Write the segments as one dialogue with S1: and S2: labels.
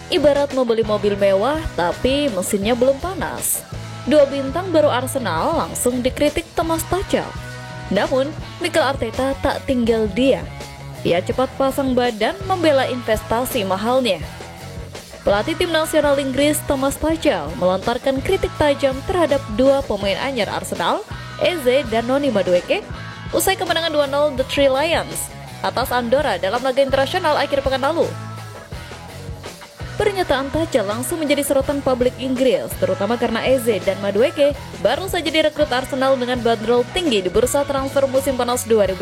S1: Ibarat membeli mobil mewah tapi mesinnya belum panas. Dua bintang baru Arsenal langsung dikritik Thomas Tuchel. Namun, Mikel Arteta tak tinggal diam. Ia cepat pasang badan membela investasi mahalnya. Pelatih tim nasional Inggris Thomas Tuchel melontarkan kritik tajam terhadap dua pemain anyar Arsenal, Eze dan Noni Madueke, usai kemenangan 2-0 The Three Lions atas Andorra dalam laga internasional akhir pekan lalu. Pernyataan Tuchel langsung menjadi sorotan publik Inggris, terutama karena Eze dan Madueke baru saja direkrut Arsenal dengan bandrol tinggi di bursa transfer musim panas 2025.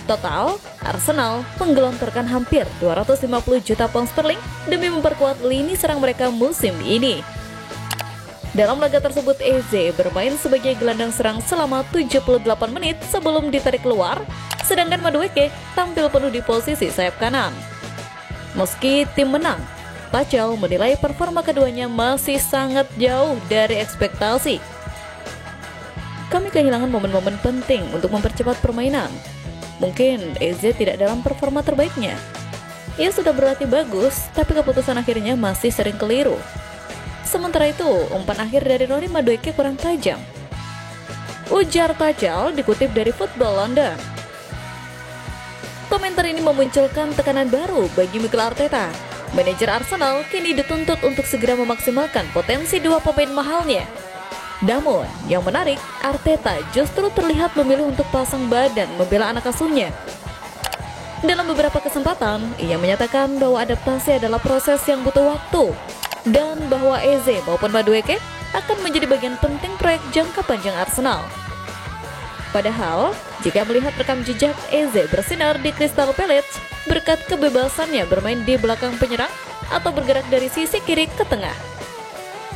S1: Total, Arsenal menggelontorkan hampir 250 juta pound sterling demi memperkuat lini serang mereka musim ini. Dalam laga tersebut, Eze bermain sebagai gelandang serang selama 78 menit sebelum ditarik keluar, sedangkan Madueke tampil penuh di posisi sayap kanan. Meski tim menang, Tuchel menilai performa keduanya masih sangat jauh dari ekspektasi. Kami kehilangan momen-momen penting untuk mempercepat permainan. Mungkin Eze tidak dalam performa terbaiknya. Ia sudah berlatih bagus, tapi keputusan akhirnya masih sering keliru. Sementara itu, umpan akhir dari Noni Madueke kurang tajam. Ujar Tuchel dikutip dari Football London. Komentar ini memunculkan tekanan baru bagi Mikel Arteta. Manajer Arsenal kini dituntut untuk segera memaksimalkan potensi dua pemain mahalnya. Namun, yang menarik, Arteta justru terlihat memilih untuk pasang badan membela anak asuhnya. Dalam beberapa kesempatan, ia menyatakan bahwa adaptasi adalah proses yang butuh waktu, dan bahwa Eze maupun Madueke akan menjadi bagian penting proyek jangka panjang Arsenal. Padahal, jika melihat rekam jejak Eze bersinar di Crystal Palace berkat kebebasannya bermain di belakang penyerang atau bergerak dari sisi kiri ke tengah.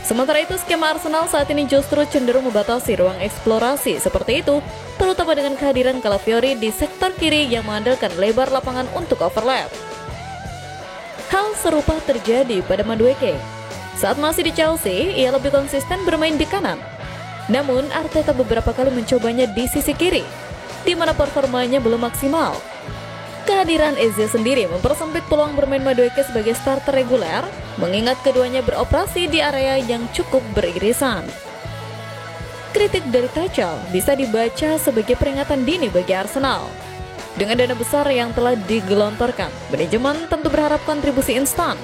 S1: Sementara itu, skema Arsenal saat ini justru cenderung membatasi ruang eksplorasi seperti itu, terutama dengan kehadiran Calafiori di sektor kiri yang mengandalkan lebar lapangan untuk overlap. Hal serupa terjadi pada Madueke. Saat masih di Chelsea, ia lebih konsisten bermain di kanan. Namun, Arteta beberapa kali mencobanya di sisi kiri, di mana performanya belum maksimal. Kehadiran Eze sendiri mempersempit peluang bermain Madueke sebagai starter reguler, mengingat keduanya beroperasi di area yang cukup beririsan. Kritik dari Tuchel bisa dibaca sebagai peringatan dini bagi Arsenal. Dengan dana besar yang telah digelontorkan, manajemen tentu berharap kontribusi instan.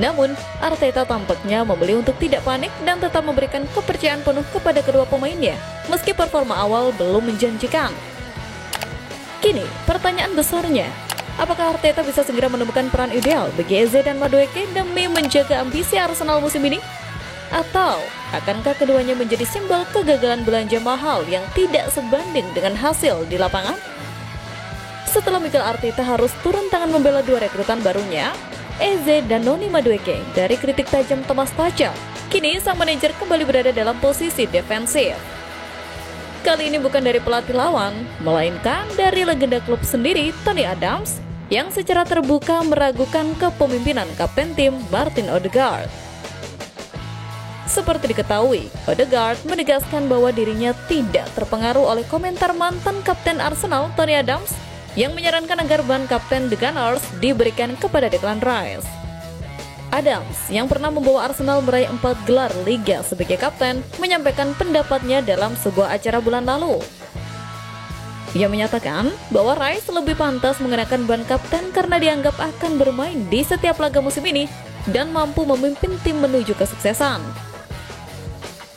S1: Namun, Arteta tampaknya memilih untuk tidak panik dan tetap memberikan kepercayaan penuh kepada kedua pemainnya, meski performa awal belum menjanjikan. Kini, pertanyaan besarnya, apakah Arteta bisa segera menemukan peran ideal bagi Eze dan Madueke demi menjaga ambisi Arsenal musim ini? Atau, akankah keduanya menjadi simbol kegagalan belanja mahal yang tidak sebanding dengan hasil di lapangan? Setelah Mikel Arteta harus turun tangan membela dua rekrutan barunya, Eze dan Noni Madueke dari kritik tajam Thomas Tuchel, kini sang manajer kembali berada dalam posisi defensif. Kali ini bukan dari pelatih lawan, melainkan dari legenda klub sendiri, Tony Adams, yang secara terbuka meragukan kepemimpinan kapten tim Martin Odegaard. Seperti diketahui, Odegaard menegaskan bahwa dirinya tidak terpengaruh oleh komentar mantan kapten Arsenal Tony Adams yang menyarankan agar ban kapten The Gunners diberikan kepada Declan Rice. Adams, yang pernah membawa Arsenal meraih 4 gelar Liga sebagai kapten, menyampaikan pendapatnya dalam sebuah acara bulan lalu. Ia menyatakan bahwa Rice lebih pantas mengenakan ban kapten karena dianggap akan bermain di setiap laga musim ini dan mampu memimpin tim menuju kesuksesan.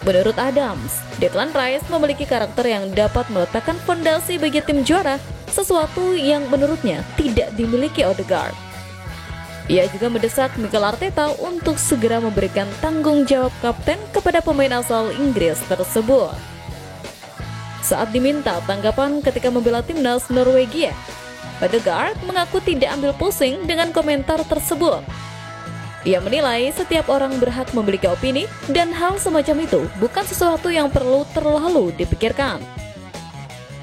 S1: Menurut Adams, Declan Rice memiliki karakter yang dapat meletakkan fondasi bagi tim juara, sesuatu yang menurutnya tidak dimiliki Odegaard. Ia juga mendesak Mikel Arteta untuk segera memberikan tanggung jawab kapten kepada pemain asal Inggris tersebut. Saat diminta tanggapan ketika membela timnas Norwegia, Odegaard mengaku tidak ambil pusing dengan komentar tersebut. Ia menilai setiap orang berhak memiliki opini dan hal semacam itu bukan sesuatu yang perlu terlalu dipikirkan.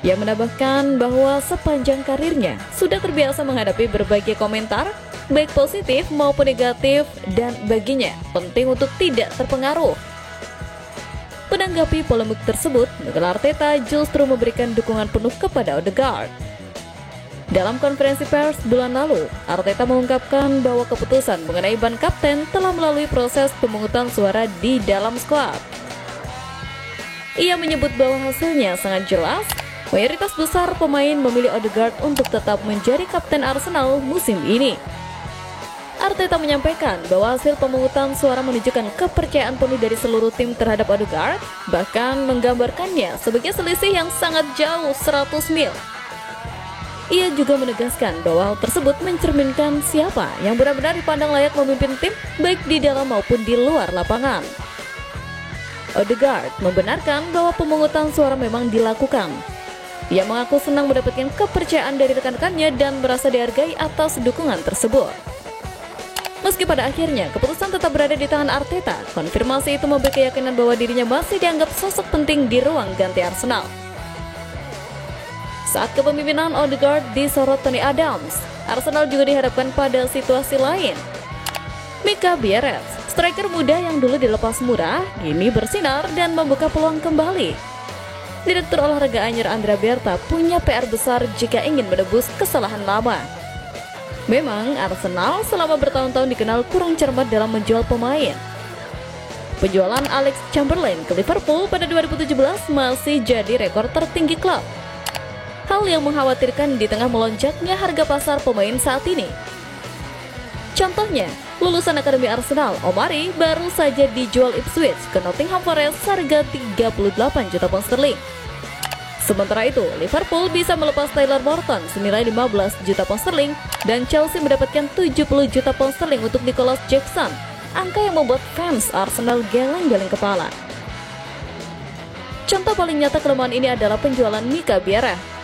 S1: Ia menambahkan bahwa sepanjang karirnya sudah terbiasa menghadapi berbagai komentar, baik positif maupun negatif, dan baginya penting untuk tidak terpengaruh. Menanggapi polemik tersebut, Mikel Arteta justru memberikan dukungan penuh kepada Odegaard. Dalam konferensi pers bulan lalu, Arteta mengungkapkan bahwa keputusan mengenai ban kapten telah melalui proses pemungutan suara di dalam skuad. Ia menyebut bahwa hasilnya sangat jelas, mayoritas besar pemain memilih Odegaard untuk tetap menjadi kapten Arsenal musim ini. Arteta menyampaikan bahwa hasil pemungutan suara menunjukkan kepercayaan penuh dari seluruh tim terhadap Odegaard, bahkan menggambarkannya sebagai selisih yang sangat jauh 100 mil. Ia juga menegaskan bahwa hal tersebut mencerminkan siapa yang benar-benar dipandang layak memimpin tim baik di dalam maupun di luar lapangan. Odegaard membenarkan bahwa pemungutan suara memang dilakukan. Ia mengaku senang mendapatkan kepercayaan dari rekan-rekannya dan merasa dihargai atas dukungan tersebut. Meski pada akhirnya keputusan tetap berada di tangan Arteta, konfirmasi itu memberi keyakinan bahwa dirinya masih dianggap sosok penting di ruang ganti Arsenal. Saat kepemimpinan Odegaard disorot Tony Adams, Arsenal juga dihadapkan pada situasi lain. Mika Biereth, striker muda yang dulu dilepas murah, kini bersinar dan membuka peluang kembali. Direktur olahraga anyar Andrea Berta punya PR besar jika ingin menebus kesalahan lama. Memang Arsenal selama bertahun-tahun dikenal kurang cermat dalam menjual pemain. Penjualan Alex Chamberlain ke Liverpool pada 2017 masih jadi rekor tertinggi klub. Hal yang mengkhawatirkan di tengah melonjaknya harga pasar pemain saat ini. Contohnya, lulusan Akademi Arsenal, Omari baru saja dijual Ipswich ke Nottingham Forest seharga 38 juta pound sterling. Sementara itu, Liverpool bisa melepas Tyler Morton senilai 15 juta pound sterling dan Chelsea mendapatkan 70 juta pound sterling untuk Nicholas Jackson, angka yang membuat fans Arsenal geleng-geleng kepala. Contoh paling nyata kelemahan ini adalah penjualan Mika Biereth.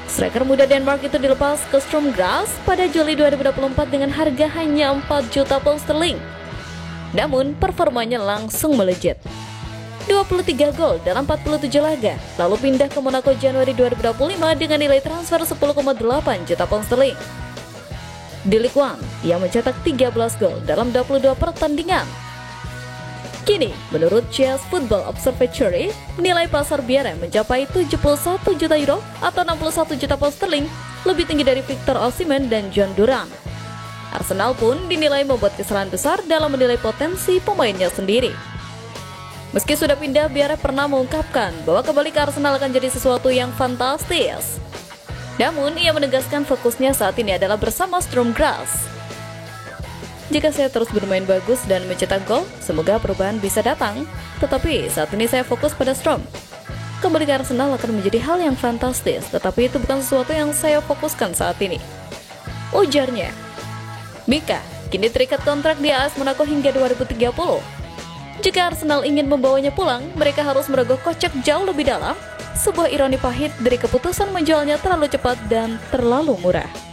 S1: Striker muda Denmark itu dilepas ke Sturm Graz pada Juli 2024 dengan harga hanya 4 juta pound sterling. Namun, performanya langsung melejit. 23 gol dalam 47 laga, lalu pindah ke Monaco Januari 2025 dengan nilai transfer 10,8 juta pound sterling. Di Ligue 1, ia mencetak 13 gol dalam 22 pertandingan. Kini, menurut Chess Football Observatory, nilai pasar Biereth mencapai 71 juta euro atau 61 juta pound sterling, lebih tinggi dari Victor Osimhen dan John Duran. Arsenal pun dinilai membuat kesalahan besar dalam menilai potensi pemainnya sendiri. Meski sudah pindah, Biereth pernah mengungkapkan bahwa kembali ke Arsenal akan jadi sesuatu yang fantastis. Namun, ia menegaskan fokusnya saat ini adalah bersama Sturm Graz. Jika saya terus bermain bagus dan mencetak gol, semoga perubahan bisa datang. Tetapi saat ini saya fokus pada Sturm. Kembali ke Arsenal akan menjadi hal yang fantastis, tetapi itu bukan sesuatu yang saya fokuskan saat ini, ujarnya. Mika kini terikat kontrak di AS Monaco hingga 2030. Jika Arsenal ingin membawanya pulang, mereka harus merogoh kocek jauh lebih dalam. Sebuah ironi pahit dari keputusan menjualnya terlalu cepat dan terlalu murah.